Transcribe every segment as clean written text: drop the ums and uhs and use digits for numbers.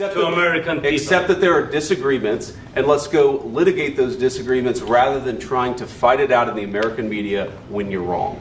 to American people. Accept that there are disagreements, and let's go litigate those disagreements rather than trying to fight it out in the American media when you're wrong.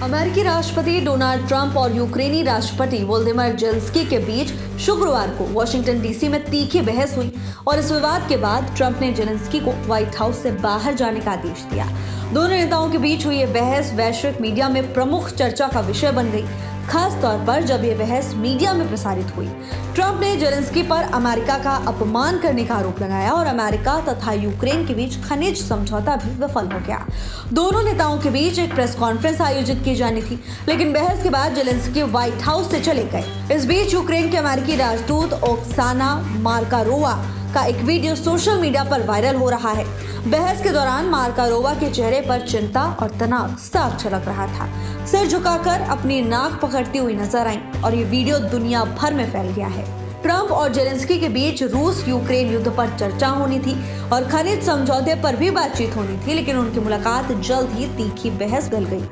अमेरिकी राष्ट्रपति Donald Trump और यूक्रेनी राष्ट्रपति Volodymyr Zelensky के बीच शुक्रवार को Washington DC में तीखी बहस हुई और इस विवाद के बाद ट्रंप ने ज़ेलेंस्की को व्हाइट हाउस से बाहर जाने का आदेश दिया। दोनों नेताओं के बीच हुई ये बहस वैश्विक मीडिया में प्रमुख चर्चा का विषय बन गई, खास तौर पर जब ये बहस मीडिया में प्रसारित हुई। ट्रंप ने ज़ेलेंस्की पर अमेरिका का अपमान करने का आरोप लगाया और अमेरिका तथा यूक्रेन के बीच खनिज समझौता भी विफल हो गया। दोनों नेताओं के बीच एक प्रेस कॉन्फ्रेंस आयोजित की जानी थी, लेकिन बहस के बाद ज़ेलेंस्की व्हाइट हाउस से चले गए। इस बीच यूक्रेन के अमेरिकी राजदूत ओक्साना मार्कारोवा का एक वीडियो सोशल मीडिया पर वायरल हो रहा है। बहस के दौरान मार्कारोवा के चेहरे पर चिंता और तनाव साफ झलक रहा था। सिर झुकाकर अपनी नाक पकड़ती हुई नजर आई और ये वीडियो दुनिया भर में फैल गया है। ट्रंप और ज़ेलेंस्की के बीच रूस यूक्रेन युद्ध पर चर्चा होनी थी और खनिज समझौते पर भी बातचीत होनी थी, लेकिन उनकी मुलाकात जल्द ही तीखी बहस गल गई।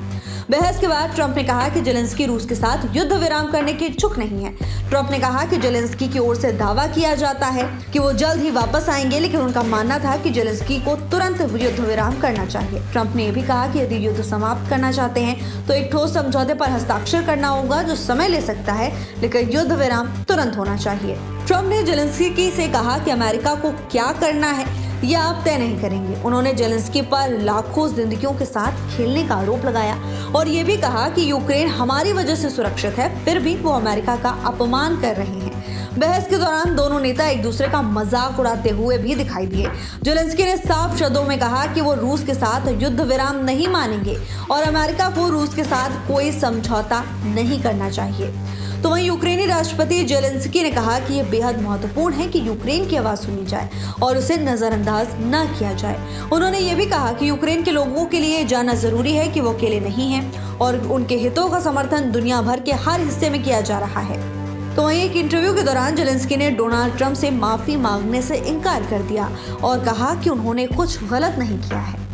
बहस के बाद ट्रंप ने कहा कि ज़ेलेंस्की रूस के साथ युद्ध विराम करने के इच्छुक नहीं है। ट्रंप ने कहा कि ज़ेलेंस्की की ओर से दावा किया जाता है कि वो जल्द ही वापस आएंगे, लेकिन उनका मानना था कि ज़ेलेंस्की को तुरंत युद्ध विराम करना चाहिए। ट्रंप ने यह भी कहा कि यदि युद्ध समाप्त करना चाहते हैं तो एक ठोस समझौते पर हस्ताक्षर करना होगा, जो समय ले सकता है, लेकिन युद्ध विराम तुरंत होना चाहिए। ट्रंप ने ज़ेलेंस्की से कहा कि अमेरिका को क्या करना है यह आप तय नहीं करेंगे। उन्होंने ज़ेलेंस्की पर लाखों जिंदगियों के साथ खेलने का आरोप लगाया और ये भी कहा कि यूक्रेन हमारी वजह से सुरक्षित है, फिर भी वो अमेरिका का अपमान कर रहे हैं। बहस के दौरान दोनों नेता एक दूसरे का मजाक उड़ाते हुए भी दिखाई दिए। ज़ेलेंस्की ने साफ शब्दों में कहा कि वो रूस के साथ युद्ध विराम नहीं मानेंगे और अमेरिका को रूस के साथ कोई समझौता नहीं करना चाहिए। तो वहीं यूक्रेनी राष्ट्रपति ज़ेलेंस्की ने कहा कि यह बेहद महत्वपूर्ण है कि यूक्रेन की आवाज़ सुनी जाए और उसे नज़रअंदाज न किया जाए। उन्होंने ये भी कहा कि यूक्रेन के लोगों के लिए जानना जरूरी है कि वो अकेले नहीं हैं और उनके हितों का समर्थन दुनिया भर के हर हिस्से में किया जा रहा है। तो वहीं एक इंटरव्यू के दौरान ज़ेलेंस्की ने डोनाल्ड ट्रंप से माफ़ी मांगने से इनकार कर दिया और कहा कि उन्होंने कुछ गलत नहीं किया है।